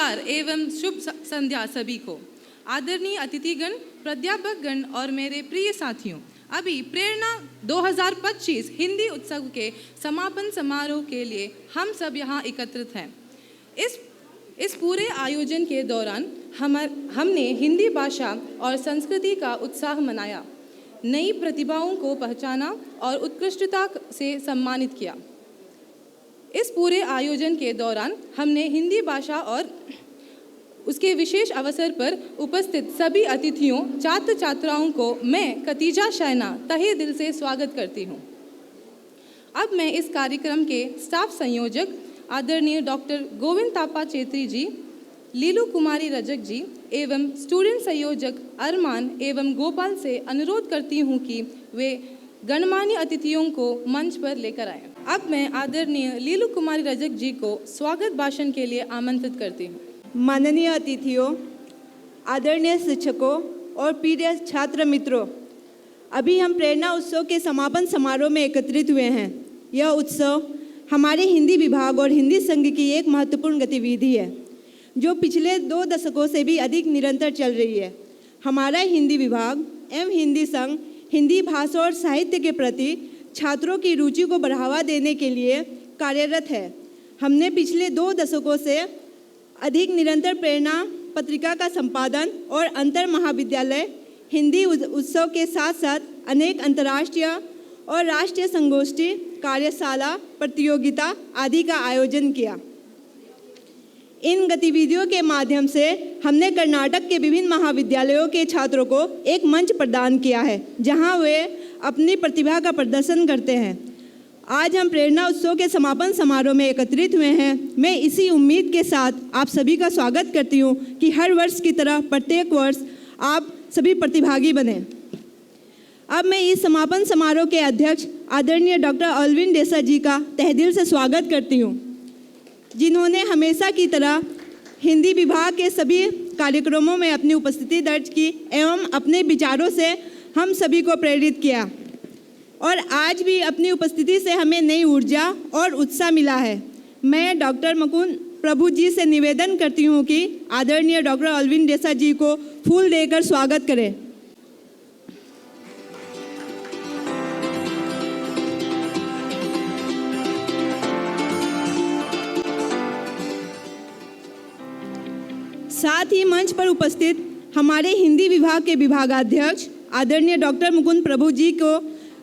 नमस्कार एवं शुभ संध्या सभी को। आदरणीय अतिथिगण, प्राध्यापकगण और मेरे प्रिय साथियों, अभी प्रेरणा 2025 हिंदी उत्सव के समापन समारोह के लिए हम सब यहाँ एकत्रित हैं। इस पूरे आयोजन के दौरान हमने हिंदी भाषा और संस्कृति का उत्साह मनाया, नई प्रतिभाओं को पहचाना और उत्कृष्टता से सम्मानित किया। इस पूरे आयोजन के दौरान हमने हिंदी भाषा और उसके विशेष अवसर पर उपस्थित सभी अतिथियों, छात्र छात्राओं को मैं खतीजा शैना तहे दिल से स्वागत करती हूँ। अब मैं इस कार्यक्रम के स्टाफ संयोजक आदरणीय डॉक्टर गोविंद थापा चेत्री जी, लीलू कुमारी रजक जी एवं स्टूडेंट संयोजक अरमान एवं गोपाल से अनुरोध करती हूँ कि वे गणमान्य अतिथियों को मंच पर लेकर आएं। अब मैं आदरणीय लीलू कुमारी रजक जी को स्वागत भाषण के लिए आमंत्रित करती हूँ। माननीय अतिथियों, आदरणीय शिक्षकों और प्रिय छात्र मित्रों, अभी हम प्रेरणा उत्सव के समापन समारोह में एकत्रित हुए हैं। यह उत्सव हमारे हिंदी विभाग और हिंदी संघ की एक महत्वपूर्ण गतिविधि है जो पिछले 2 दशकों से भी अधिक निरंतर चल रही है। हमारा हिंदी विभाग एवं हिंदी संघ हिंदी भाषा और साहित्य के प्रति छात्रों की रुचि को बढ़ावा देने के लिए कार्यरत है। हमने पिछले 2 दशकों से अधिक निरंतर प्रेरणा पत्रिका का संपादन और अंतर महाविद्यालय हिंदी उत्सव के साथ साथ अनेक अंतर्राष्ट्रीय और राष्ट्रीय संगोष्ठी, कार्यशाला, प्रतियोगिता आदि का आयोजन किया। इन गतिविधियों के माध्यम से हमने कर्नाटक के विभिन्न महाविद्यालयों के छात्रों को एक मंच प्रदान किया है जहां वे अपनी प्रतिभा का प्रदर्शन करते हैं। आज हम प्रेरणा उत्सव के समापन समारोह में एकत्रित हुए हैं। मैं इसी उम्मीद के साथ आप सभी का स्वागत करती हूं कि हर वर्ष की तरह प्रत्येक वर्ष आप सभी प्रतिभागी बने। अब मैं इस समापन समारोह के अध्यक्ष आदरणीय डॉक्टर अल्विन डेसा जी का तहेदिल से स्वागत करती हूं, जिन्होंने हमेशा की तरह हिंदी विभाग के सभी कार्यक्रमों में अपनी उपस्थिति दर्ज की एवं अपने विचारों से हम सभी को प्रेरित किया और आज भी अपनी उपस्थिति से हमें नई ऊर्जा और उत्साह मिला है। मैं डॉक्टर मुकुंद प्रभु जी से निवेदन करती हूँ कि आदरणीय डॉक्टर अल्विन डेसा जी को फूल देकर स्वागत करें। साथ ही मंच पर उपस्थित हमारे हिंदी विभाग के विभागाध्यक्ष आदरणीय डॉक्टर मुकुंद प्रभु जी को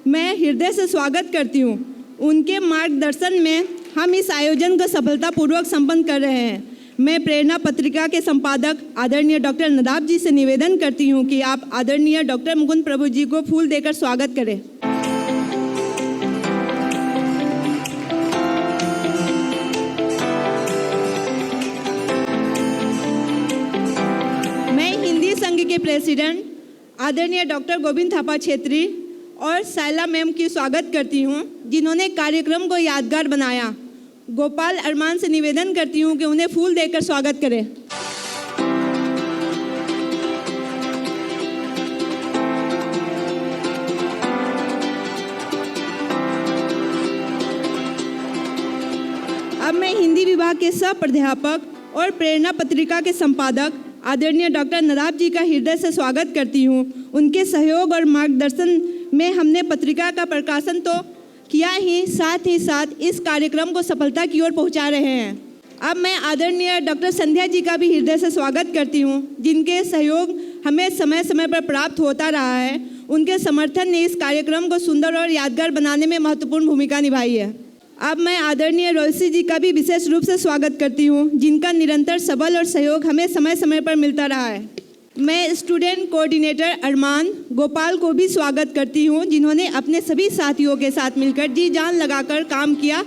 मैं हृदय से स्वागत करती हूँ। उनके मार्गदर्शन में हम इस आयोजन को सफलतापूर्वक संपन्न कर रहे हैं। मैं प्रेरणा पत्रिका के संपादक आदरणीय डॉक्टर नदाब जी से निवेदन करती हूँ कि आप आदरणीय डॉक्टर मुकुंद प्रभु जी को फूल देकर स्वागत करें। संघ के प्रेसिडेंट आदरणीय डॉक्टर गोविंद थापा छेत्री और साइला मैम की स्वागत करती हूं, जिन्होंने कार्यक्रम को यादगार बनाया। गोपाल अरमान से निवेदन करती हूं कि उन्हें फूल देकर स्वागत करें। अब मैं हिंदी विभाग के सह प्राध्यापक और प्रेरणा पत्रिका के संपादक आदरणीय डॉक्टर नदाब जी का हृदय से स्वागत करती हूँ। उनके सहयोग और मार्गदर्शन में हमने पत्रिका का प्रकाशन तो किया ही साथ इस कार्यक्रम को सफलता की ओर पहुँचा रहे हैं। अब मैं आदरणीय डॉक्टर संध्या जी का भी हृदय से स्वागत करती हूँ, जिनके सहयोग हमें समय समय पर प्राप्त होता रहा है। उनके समर्थन ने इस कार्यक्रम को सुंदर और यादगार बनाने में महत्वपूर्ण भूमिका निभाई है। अब मैं आदरणीय रोयसी जी का भी विशेष रूप से स्वागत करती हूँ, जिनका निरंतर सबल और सहयोग हमें समय समय पर मिलता रहा है। मैं स्टूडेंट कोऑर्डिनेटर अरमान गोपाल को भी स्वागत करती हूँ, जिन्होंने अपने सभी साथियों के साथ मिलकर जी जान लगाकर काम किया।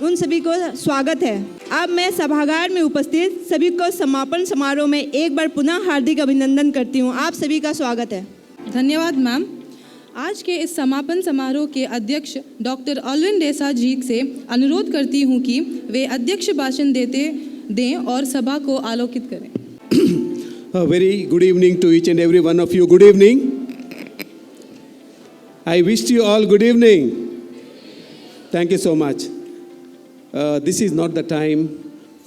उन सभी को स्वागत है। अब मैं सभागार में उपस्थित सभी को समापन समारोह में एक बार पुनः हार्दिक अभिनंदन करती हूँ। आप सभी का स्वागत है। धन्यवाद मैम। आज के इस समापन समारोह के अध्यक्ष डॉक्टर अल्विन डेसा जी से अनुरोध करती हूं कि वे अध्यक्ष भाषण दें और सभा को आलोकित करें। Very good evening to each and every one of you. Good evening. I wish you all good evening. Thank you so much. This is not the time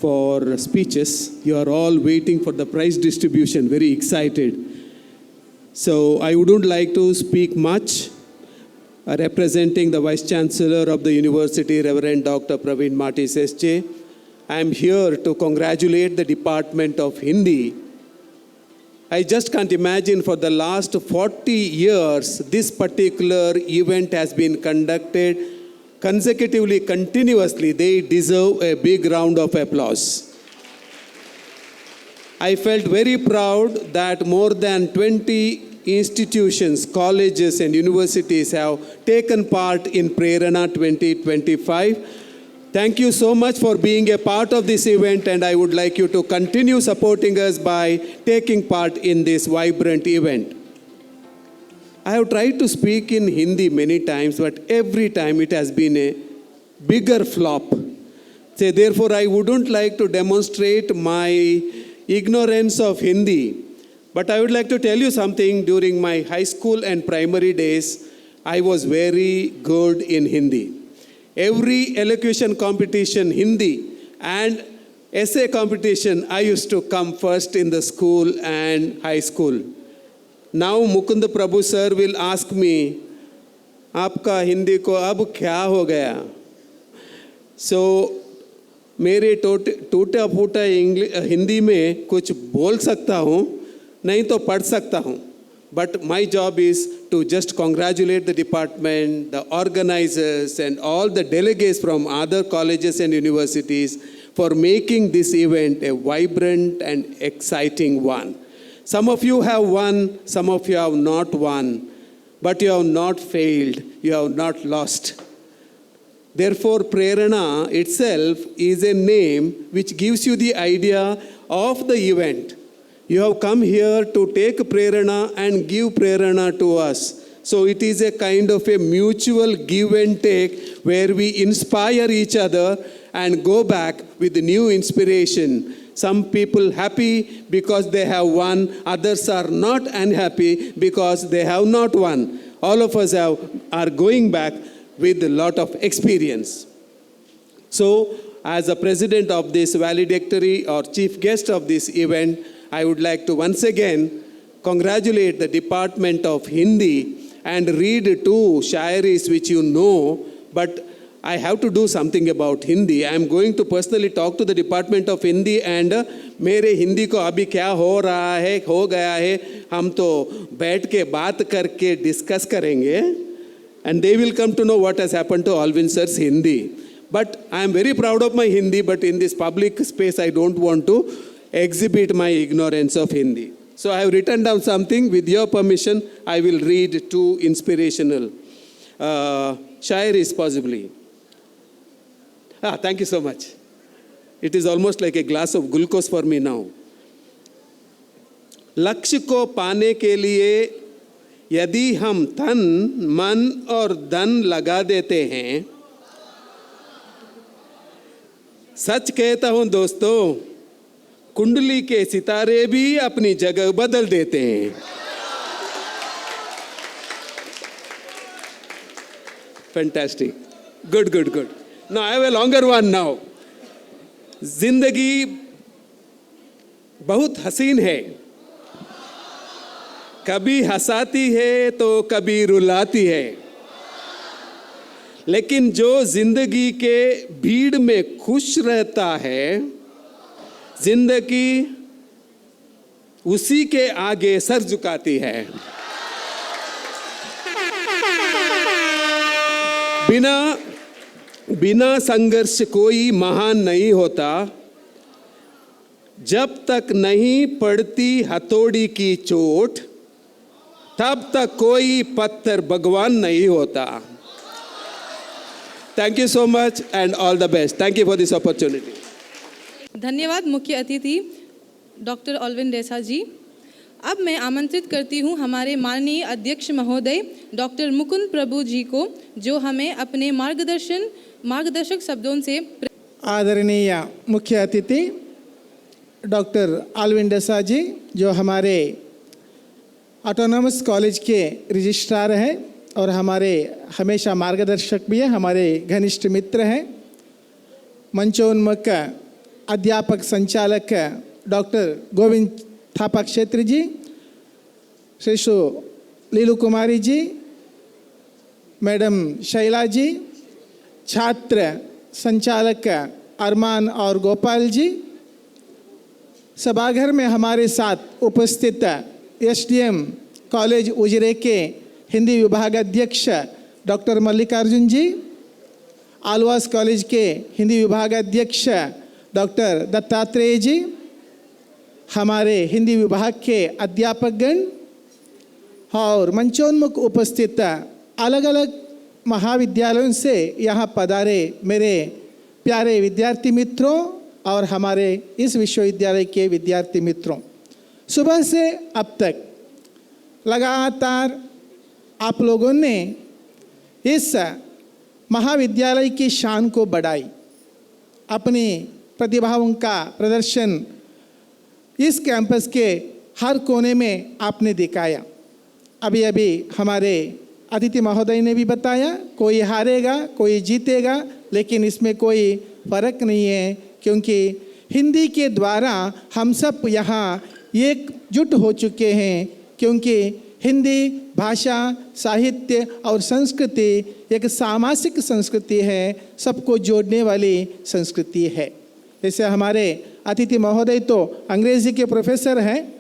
for speeches. You are all waiting for the prize distribution, very excited. So I wouldn't like to speak much. Representing the Vice Chancellor of the University, Reverend Dr. Praveen Matis SJ, I am here to congratulate the Department of Hindi. I just can't imagine for the last 40 years, this particular event has been conducted consecutively, continuously. They deserve a big round of applause. I felt very proud that more than 20 institutions, colleges and universities have taken part in Prerana 2025. Thank you so much for being a part of this event, and I would like you to continue supporting us by taking part in this vibrant event. I have tried to speak in Hindi many times, but every time it has been a bigger flop. So therefore, I wouldn't like to demonstrate my ignorance of Hindi. But I would like to tell you something. During my high school and primary days, I was very good in Hindi. Every elocution competition, Hindi, and essay competition, I used to come first in the school and high school. Now Mukund Prabhu sir will ask me, आपका हिंदी को अब क्या हो गया? So, मेरे टूटा फूटा हिंदी में कुछ बोल सकता हूँ, नहीं तो पढ़ सकता हूँ. But my job is to just congratulate the department, the organizers, and all the delegates from other colleges and universities for making this event a vibrant and exciting one. Some of you have won, some of you have not won, but you have not failed, you have not lost. Therefore, Prerana itself is a name which gives you the idea of the event. You have come here to take Prerana and give Prerana to us. So it is a kind of a mutual give and take where we inspire each other and go back with new inspiration. Some people happy because they have won, others are not unhappy because they have not won. All of us are going back with a lot of experience. So, as a president of this valedictory or chief guest of this event, I would like to once again congratulate the Department of Hindi and read two shairis which you know, but I have to do something about Hindi. I am going to personally talk to the Department of Hindi and मेरे हिंदी को अभी क्या हो रहा है, हो गया है, हम तो बैठ के बात करके डिस्कस करेंगे and they will come to know what has happened to Alvin sir's Hindi. But I am very proud of my Hindi, but in this public space I don't want to exhibit my ignorance of Hindi. So I have written down something. With your permission, I will read two inspirational shairis possibly. Thank you so much. It is almost like a glass of glucose for me now. लक्ष्य को पाने के लिए यदि हम तन, मन और धन लगा देते हैं, सच कहता हूं दोस्तों, कुंडली के सितारे भी अपनी जगह बदल देते हैं. Fantastic. Good, good, good. Now I have a longer one now. जिंदगी बहुत हसीन है, कभी हंसाती है तो कभी रुलाती है, लेकिन जो जिंदगी के भीड़ में खुश रहता है, जिंदगी उसी के आगे सर झुकाती है. बिना संघर्ष कोई महान नहीं होता, जब तक नहीं पड़ती हथौड़ी की चोट, तब तक कोई पत्थर भगवान नहीं होता. Thank you so much and all the best. Thank you for this opportunity. धन्यवाद मुख्य अतिथि डॉक्टर ऑल्विन डेसा जी. अब मैं आमंत्रित करती हूँ हमारे माननीय अध्यक्ष महोदय डॉक्टर मुकुंद प्रभु जी को, जो हमें अपने मार्गदर्शक शब्दों से. आदरणीय मुख्य अतिथि डॉक्टर ऑल्विन डेसा जी, जो हमारे ऑटोनॉमस कॉलेज के रजिस्ट्रार हैं और हमारे हमेशा मार्गदर्शक भी हैं, हमारे घनिष्ठ मित्र हैं. मंचोन्मुख अध्यापक संचालक डॉक्टर गोविंद थापा क्षेत्री जी, श्री लीलू कुमारी जी, मैडम शैला जी, छात्र संचालक अरमान और गोपाल जी, सभाघर में हमारे साथ उपस्थित एसडीएम कॉलेज उजिरे के हिंदी विभाग अध्यक्ष डॉक्टर मल्लिकार्जुन जी, आलवास कॉलेज के हिंदी विभाग अध्यक्ष डॉक्टर दत्तात्रेय जी, हमारे हिंदी विभाग के अध्यापकगण और मंचोन्मुख उपस्थित अलग अलग महाविद्यालयों से यहाँ पधारे मेरे प्यारे विद्यार्थी मित्रों और हमारे इस विश्वविद्यालय के विद्यार्थी मित्रों, सुबह से अब तक लगातार आप लोगों ने इस महाविद्यालय की शान को बढ़ाई, अपनी प्रतिभाओं का प्रदर्शन इस कैंपस के हर कोने में आपने दिखाया। अभी अभी हमारे अतिथि महोदय ने भी बताया, कोई हारेगा कोई जीतेगा, लेकिन इसमें कोई फर्क नहीं है, क्योंकि हिंदी के द्वारा हम सब यहाँ एकजुट हो चुके हैं। क्योंकि हिंदी भाषा, साहित्य और संस्कृति एक सामाजिक संस्कृति है, सबको जोड़ने वाली संस्कृति है। जैसे हमारे अतिथि महोदय तो अंग्रेजी के प्रोफेसर हैं,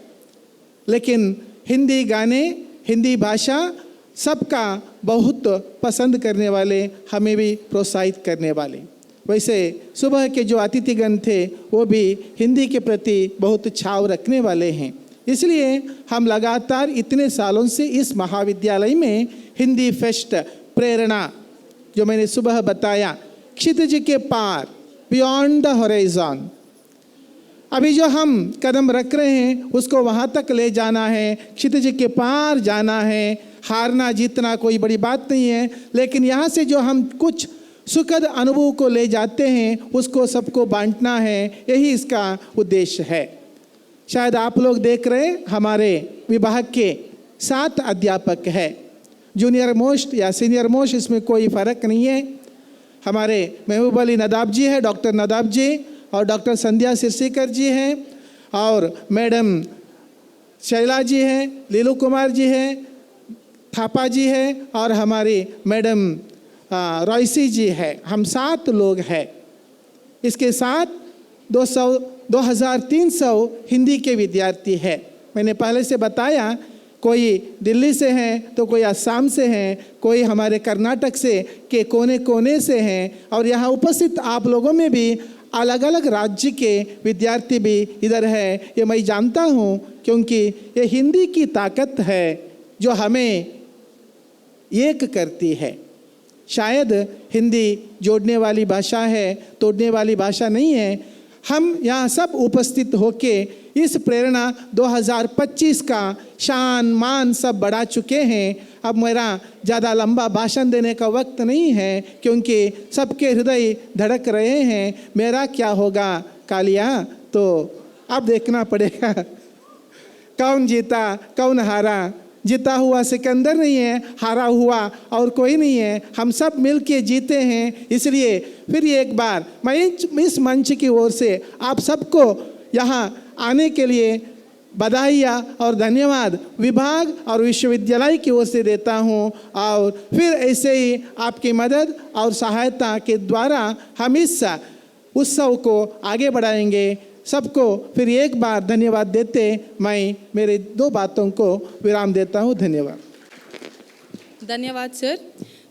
लेकिन हिंदी गाने, हिंदी भाषा सबका बहुत पसंद करने वाले, हमें भी प्रोत्साहित करने वाले। वैसे सुबह के जो अतिथिगण थे वो भी हिंदी के प्रति बहुत छाव रखने वाले हैं। इसलिए हम लगातार इतने सालों से इस महाविद्यालय में हिंदी फेस्ट प्रेरणा, जो मैंने सुबह बताया, क्षितिज के पार, बियॉन्ड द हॉराइजन, अभी जो हम कदम रख रहे हैं उसको वहाँ तक ले जाना है, क्षितिज के पार जाना है। हारना जीतना कोई बड़ी बात नहीं है, लेकिन यहाँ से जो हम कुछ सुखद अनुभव को ले जाते हैं उसको सबको बांटना है, यही इसका उद्देश्य है। शायद आप लोग देख रहे हैं हमारे विभाग के 7 अध्यापक हैं, जूनियर मोस्ट या सीनियर मोस्ट इसमें कोई फ़र्क नहीं है। हमारे महबूब अली नदाब जी है, डॉक्टर नदाब जी, और डॉक्टर संध्या सिरसीकर जी हैं, और मैडम शैला जी हैं, लीलू कुमार जी हैं, थापा जी है, और हमारी मैडम रॉयसी जी है। हम 7 लोग हैं। इसके साथ 2300 हिंदी के विद्यार्थी हैं। मैंने पहले से बताया, कोई दिल्ली से हैं तो कोई असम से हैं, कोई हमारे कर्नाटक से के कोने कोने से हैं, और यहाँ उपस्थित आप लोगों में भी अलग अलग राज्य के विद्यार्थी भी इधर है। ये मैं जानता हूँ, क्योंकि ये हिंदी की ताकत है जो हमें एक करती है। शायद हिंदी जोड़ने वाली भाषा है, तोड़ने वाली भाषा नहीं है। हम यहाँ सब उपस्थित होके इस प्रेरणा 2025 का शान मान सब बढ़ा चुके हैं। अब मेरा ज़्यादा लंबा भाषण देने का वक्त नहीं है, क्योंकि सबके हृदय धड़क रहे हैं, मेरा क्या होगा कालिया, तो अब देखना पड़ेगा कौन जीता कौन हारा। जीता हुआ सिकंदर नहीं है, हारा हुआ और कोई नहीं है, हम सब मिल के जीते हैं। इसलिए फिर एक बार मैं इस मंच की ओर से आप सबको यहाँ आने के लिए बधाइयाँ और धन्यवाद विभाग और विश्वविद्यालय की ओर से देता हूँ। और फिर ऐसे ही आपकी मदद और सहायता के द्वारा हम इस उत्सव को आगे बढ़ाएंगे। सबको फिर एक बार धन्यवाद देते मैं मेरे 2 बातों को विराम देता हूँ। धन्यवाद सर।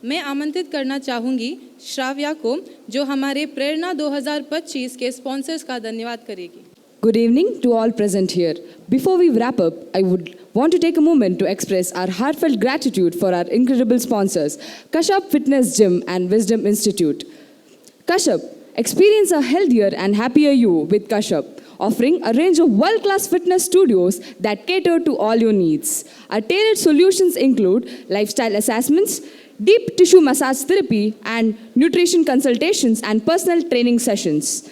मैं आमंत्रित करना चाहूँगी श्राव्या को, जो हमारे प्रेरणा 2025 के स्पॉन्सर्स का धन्यवाद करेगी। Good evening to all present here. Before we wrap up, I would want to take a moment to express our heartfelt gratitude for our incredible sponsors, Kashyap Fitness Gym and Wisdom Institute. Kashyap, experience a healthier and happier you with Kashyap, offering a range of world-class fitness studios that cater to all your needs. Our tailored solutions include lifestyle assessments, deep tissue massage therapy, and nutrition consultations and personal training sessions.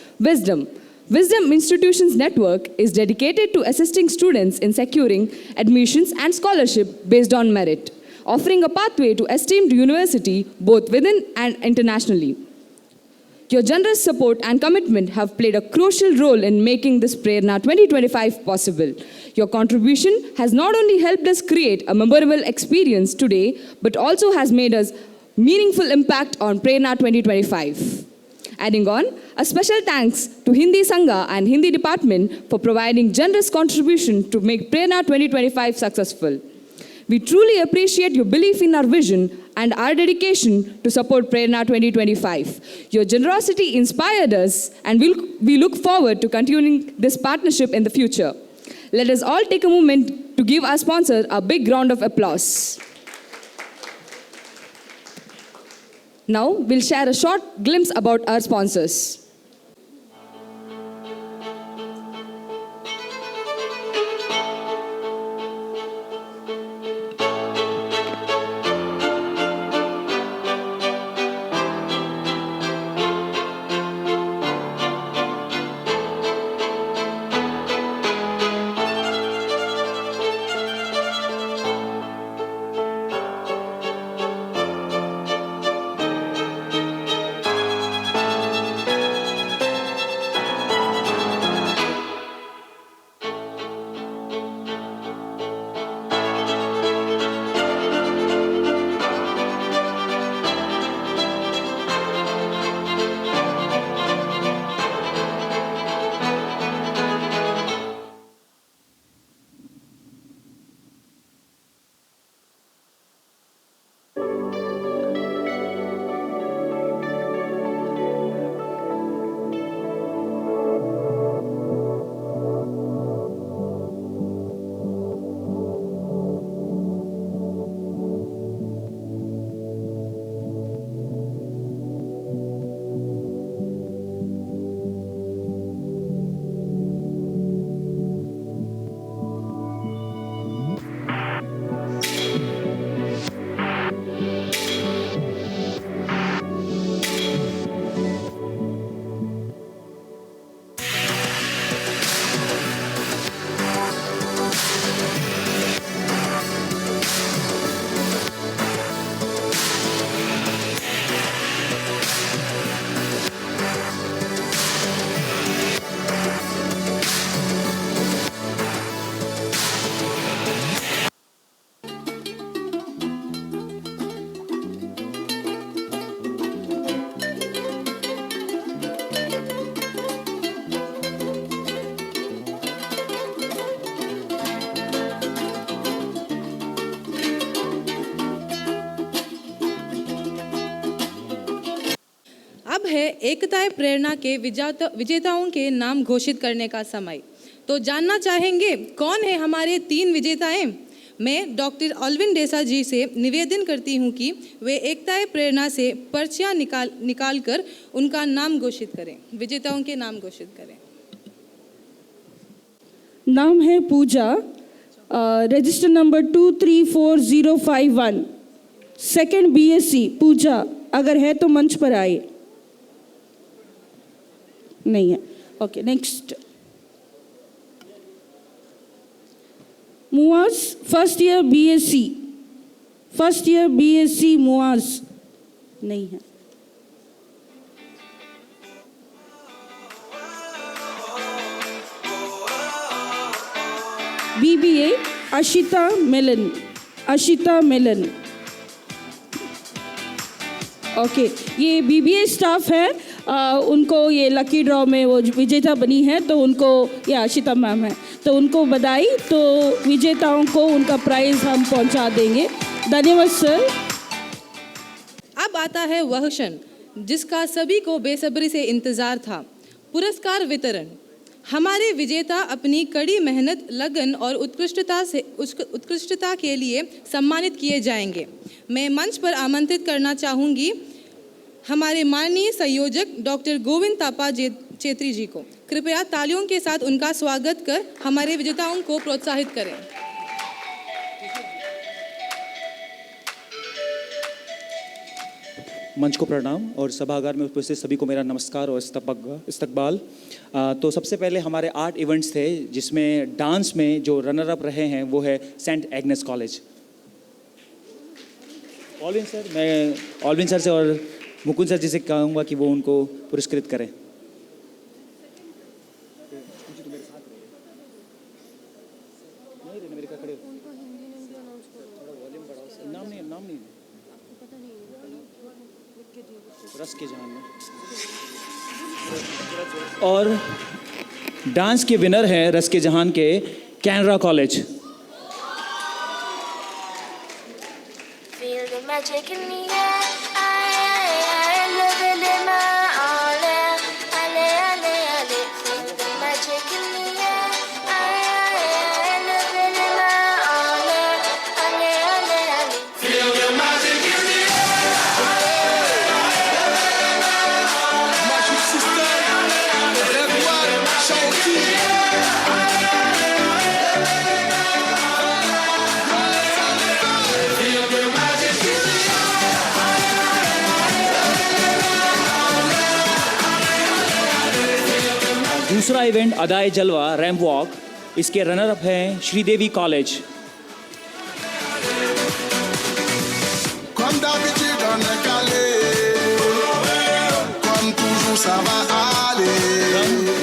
Wisdom Institutions Network is dedicated to assisting students in securing admissions and scholarship based on merit, offering a pathway to esteemed university both within and internationally. Your generous support and commitment have played a crucial role in making this Prerna 2025 possible. Your contribution has not only helped us create a memorable experience today, but also has made us meaningful impact on Prerna 2025. Adding on, a special thanks to Hindi Sangha and Hindi Department for providing generous contribution to make Prerna 2025 successful. We truly appreciate your belief in our vision and our dedication to support Prerna 2025. Your generosity inspired us, and we look forward to continuing this partnership in the future. Let us all take a moment to give our sponsor a big round of applause. Now, we'll share a short glimpse about our sponsors. अब है एकताएं प्रेरणा के विजेताओं के नाम घोषित करने का समय। तो जानना चाहेंगे कौन है हमारे 3 विजेताएं? मैं डॉक्टर ऑल्विन डेसा जी से निवेदन करती हूं कि वे एकताएं प्रेरणा से पर्चियां निकाल कर उनका नाम घोषित करें, विजेताओं के नाम घोषित करें। नाम है Pooja, register number 234051, second BSc Pooja. अगर है तो मंच पर आए। नहीं है, okay. Next, Muaz, first year BSc Muaz. नहीं है। BBA आशिता मेलन। ओके, ये BBA स्टाफ है, उनको ये लकी ड्रॉ में वो विजेता बनी है, तो उनको ये आशिता मैम है, तो उनको बधाई। तो विजेताओं को उनका प्राइज़ हम पहुंचा देंगे। धन्यवाद सर। अब आता है वह क्षण जिसका सभी को बेसब्री से इंतजार था, पुरस्कार वितरण। हमारे विजेता अपनी कड़ी मेहनत, लगन और उत्कृष्टता के लिए सम्मानित किए जाएंगे। मैं मंच पर आमंत्रित करना चाहूँगी हमारे माननीय संयोजक डॉक्टर गोविंद तापा चेत्री जी को। कृपया तालियों के साथ उनका स्वागत कर हमारे विजेताओं को प्रोत्साहित करें। मंच को प्रणाम और सभागार में उपस्थित सभी को मेरा नमस्कार और इस्तकबाल। तो सबसे पहले हमारे 8 इवेंट्स थे, जिसमें डांस में जो रनर अप रहे हैं वो है Saint Agnes College. Alvin sir, मैं ऑल्विन सर से और मुकुंद सर जी से कहूँगा कि वो उनको पुरस्कृत करें। रस के जहान में। और डांस के विनर हैं रस के जहान के Canara college. Feel the magic in the air. I love it in my all. Ale, ale, ale. Feel the magic in the air. I love it in my all. Ale, ale, ale. Feel the magic in the दूसरा event अदाए जलवा ramp walk, इसके runner up हैं Sridevi college. Comme d'habitude on est calé, comme toujours ça va aller.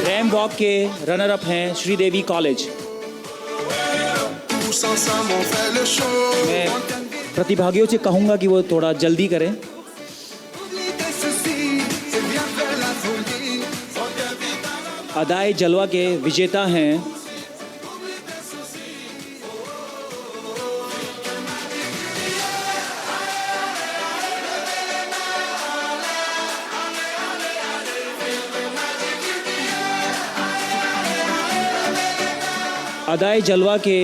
Ramp walk के runner up हैं Sridevi college. Tous ensemble on fait le show. मैं प्रतिभागियों से कहूँगा कि वो थोड़ा जल्दी करें। अदाए जलवा के विजेता हैं अदाए जलवा के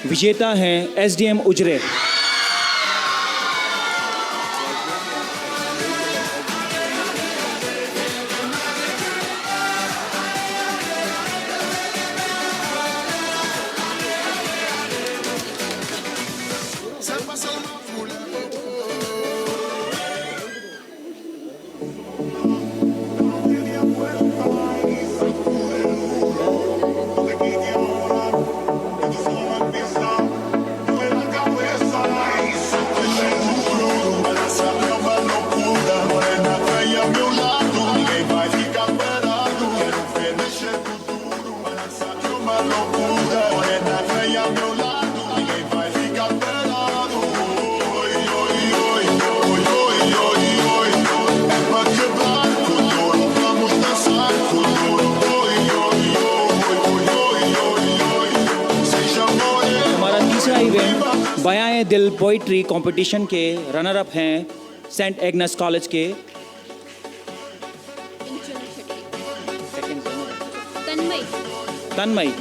विजेता हैं SDM Ujire. C'est pas seulement pour les बयाए दिल पोइट्री कंपटीशन के रनर अप हैं सेंट एग्नस कॉलेज के तन्मय।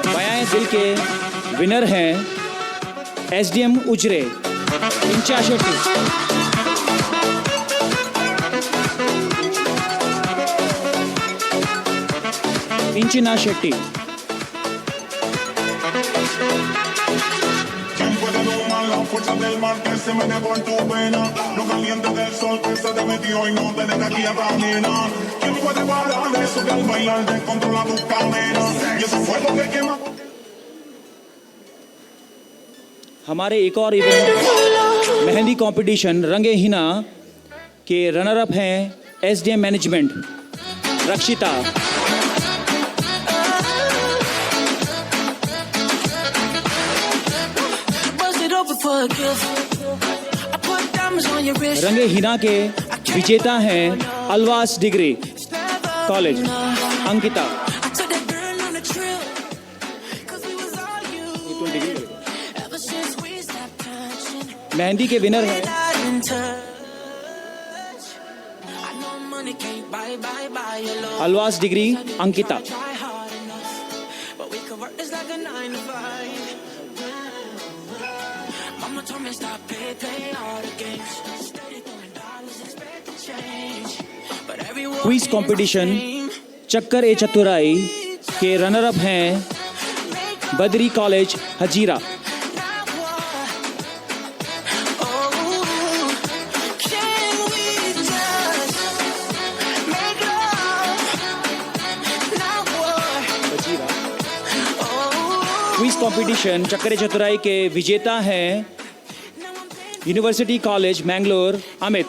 बयाए दिल के विनर हैं एसडीएम उजरे इंचा शेट्टी। इंचिना Shetty. Fuerza del mar que se mete por tu pena, lo caliente del sol que se te metió y no te deja quieta, nena. ¿Quién puede parar eso que al bailar descontrola tus cadenas? Y ese fuego que quema. हमारे एक और event mehndi competition रंगे हिना के runner up हैं SDM management रक्षिता। रंगे हिना के विजेता हैं Alva's degree college Ankita. Mehndi के विनर हैं Alva's degree Ankita. Quiz competition चक्कर ए चतुराई के रनर अप हैं Badri college Hazira. Quiz competition चक्कर चतुराई के विजेता हैं यूनिवर्सिटी कॉलेज मैंगलोर अमित।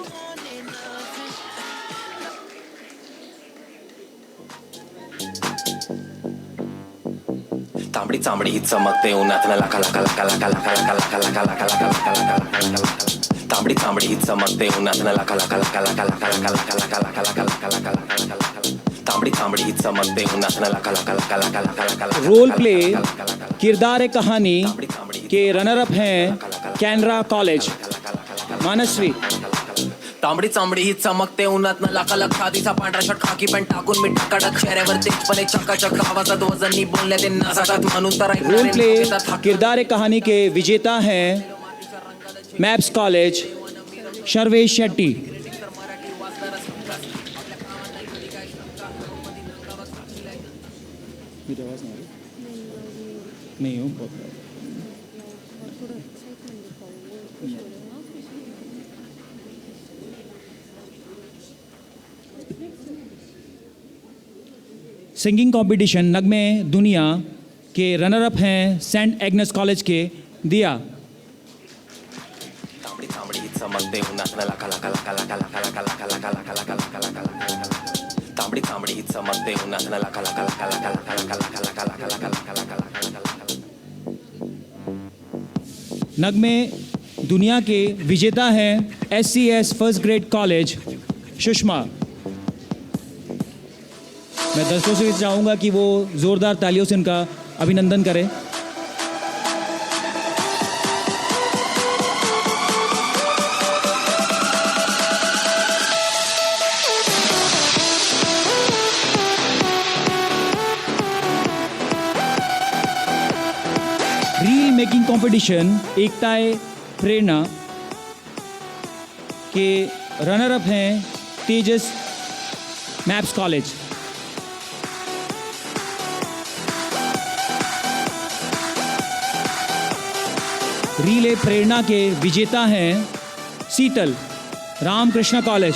तांबडी चांबडी ही चमकते उन्हात लाखा लाखा लाखा लाखा लाखा लाखा लाखा लाखा लाखा लाखा लाखा लाखा तांबडी चांबडी ही चमकते उन्हात लाखा लाखा लाखा लाखा लाखा लाखा लाखा लाखा लाखा लाखा लाखा लाखा तांबडी चांबडी ही चमकते उन्हात लाखा लाखा लाखा लाखा लाखा लाखा। रोल प्ले किरदार कहानी के रनर अप हैं कैनरा कॉलेज मानसवी। तांबडी चांबडी ही चमकते उन्हात लाखा लाखा दिसा पांढरा शर्ट खाकी पॅन्ट टाकून मी कडक चेहऱ्यावर तेजपणे चकाचक आवाजात वजनी बोलण्यात नासात म्हणून तर रोल प्ले किरदार कहानी के विजेता हैं मैप्स कॉलेज शर्वेश शेट्टी। नहीं हूँ सिंगिंग कंपटीशन नगमे दुनिया के रनर अप हैं सेंट एग्नेस कॉलेज के दिया। तांबडी चांबडी ही चमकते उन्हात लाखा लाखा लाखा लाखा लाखा लाखा लाखा लाखा लाखा लाखा लाखा लाखा तांबडी चांबडी ही चमकते उन्हात लाखा लाखा लाखा लाखा लाखा लाखा लाखा लाखा लाखा लाखा लाखा लाखा। नगमे दुनिया के विजेता हैं SCS first grade college Sushma. मैं दर्शकों से चाहूँगा कि वो ज़ोरदार तालियों से उनका अभिनंदन करें। रील मेकिंग कंपटीशन एकताए प्रेरणा के रनर अप हैं तेजस मैप्स कॉलेज। रीले प्रेरणा के विजेता हैं शीतल रामकृष्ण कॉलेज।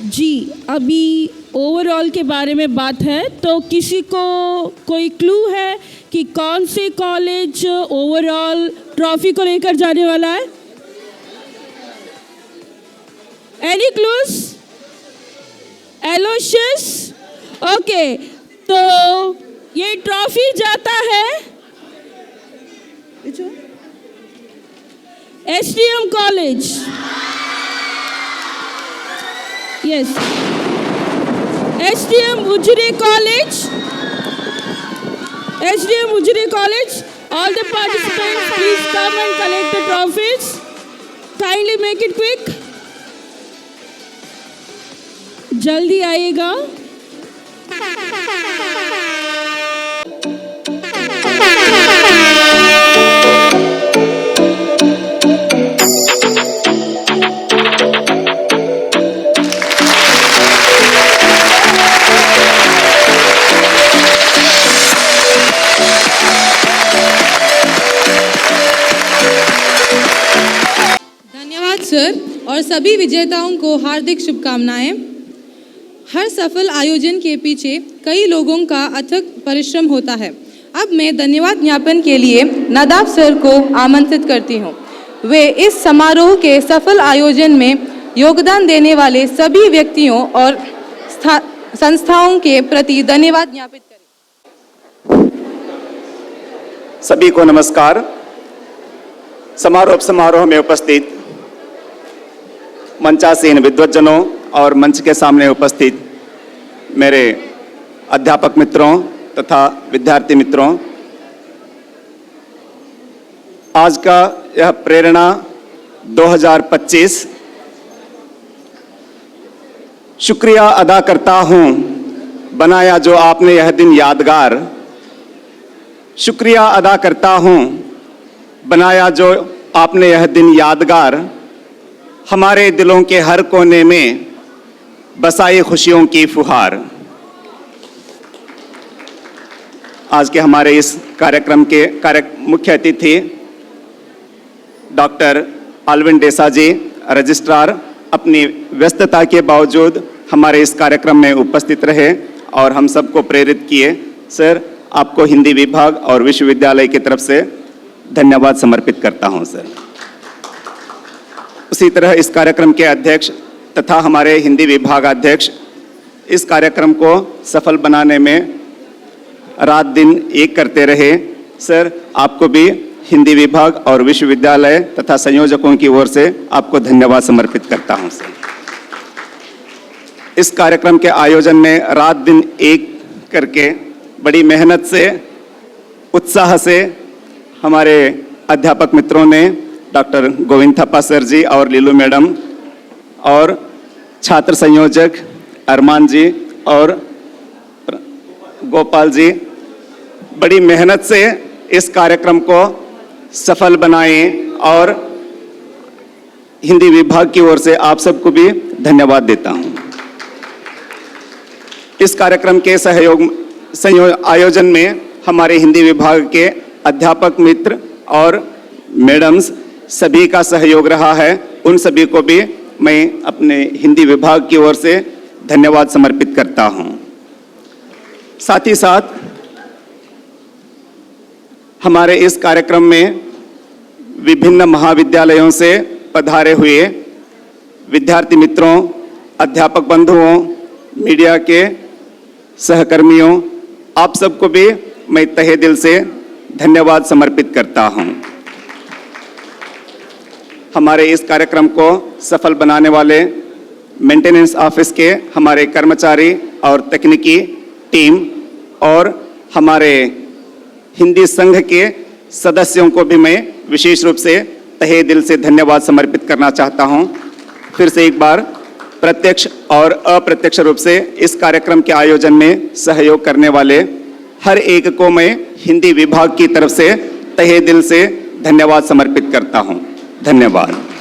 जी, अभी ओवरऑल के बारे में बात है, तो किसी को कोई क्लू है कि कौन से कॉलेज ओवरऑल ट्रॉफी को लेकर जाने वाला है? Any clues? एलोशियस? ओके, तो ये ट्रॉफी जाता है STM college. Yes, STM Ujre College. STM Ujre College. All the participants, please come and collect the trophies. Kindly make it quick. जल्दी आइएगा। सर और सभी विजेताओं को हार्दिक शुभकामनाएं। हर सफल आयोजन के पीछे कई लोगों का अथक परिश्रम होता है। अब मैं धन्यवाद ज्ञापन के लिए नादाब सर को आमंत्रित करती हूं। वे इस समारोह के सफल आयोजन में योगदान देने वाले सभी व्यक्तियों और संस्थाओं के प्रति धन्यवाद ज्ञापित करें। सभी को नमस्कार। समारोह में उपस्थित मंचासीन विद्वज्जनों और मंच के सामने उपस्थित मेरे अध्यापक मित्रों तथा विद्यार्थी मित्रों, आज का यह प्रेरणा 2025 शुक्रिया अदा करता हूं, बनाया जो आपने यह दिन यादगार। शुक्रिया अदा करता हूं, बनाया जो आपने यह दिन यादगार। हमारे दिलों के हर कोने में बसाई खुशियों की फुहार। आज के हमारे इस कार्यक्रम के मुख्य अतिथि डॉक्टर आल्विन डेसा जी, रजिस्ट्रार, अपनी व्यस्तता के बावजूद हमारे इस कार्यक्रम में उपस्थित रहे और हम सबको प्रेरित किए। सर, आपको हिंदी विभाग और विश्वविद्यालय की तरफ से धन्यवाद समर्पित करता हूं सर। उसी तरह इस कार्यक्रम के अध्यक्ष तथा हमारे हिंदी विभागाध्यक्ष इस कार्यक्रम को सफल बनाने में रात दिन एक करते रहे। सर, आपको भी हिंदी विभाग और विश्वविद्यालय तथा संयोजकों की ओर से आपको धन्यवाद समर्पित करता हूं सर। इस कार्यक्रम के आयोजन में रात दिन एक करके बड़ी मेहनत से, उत्साह से हमारे अध्यापक मित्रों ने, डॉक्टर गोविंद थप्पा सर जी और लीलू मैडम और छात्र संयोजक अरमान जी और गोपाल जी बड़ी मेहनत से इस कार्यक्रम को सफल बनाए और हिंदी विभाग की ओर से आप सबको भी धन्यवाद देता हूं। इस कार्यक्रम के आयोजन में हमारे हिंदी विभाग के अध्यापक मित्र और मैडम्स सभी का सहयोग रहा है। उन सभी को भी मैं अपने हिंदी विभाग की ओर से धन्यवाद समर्पित करता हूं। साथ ही साथ हमारे इस कार्यक्रम में विभिन्न महाविद्यालयों से पधारे हुए विद्यार्थी मित्रों, अध्यापक बंधुओं, मीडिया के सहकर्मियों, आप सबको भी मैं तहे दिल से धन्यवाद समर्पित करता हूं। हमारे इस कार्यक्रम को सफल बनाने वाले मेंटेनेंस ऑफिस के हमारे कर्मचारी और तकनीकी टीम और हमारे हिंदी संघ के सदस्यों को भी मैं विशेष रूप से तहे दिल से धन्यवाद समर्पित करना चाहता हूं। फिर से एक बार प्रत्यक्ष और अप्रत्यक्ष रूप से इस कार्यक्रम के आयोजन में सहयोग करने वाले हर एक को मैं हिंदी विभाग की तरफ से तहे दिल से धन्यवाद समर्पित करता हूं। धन्यवाद।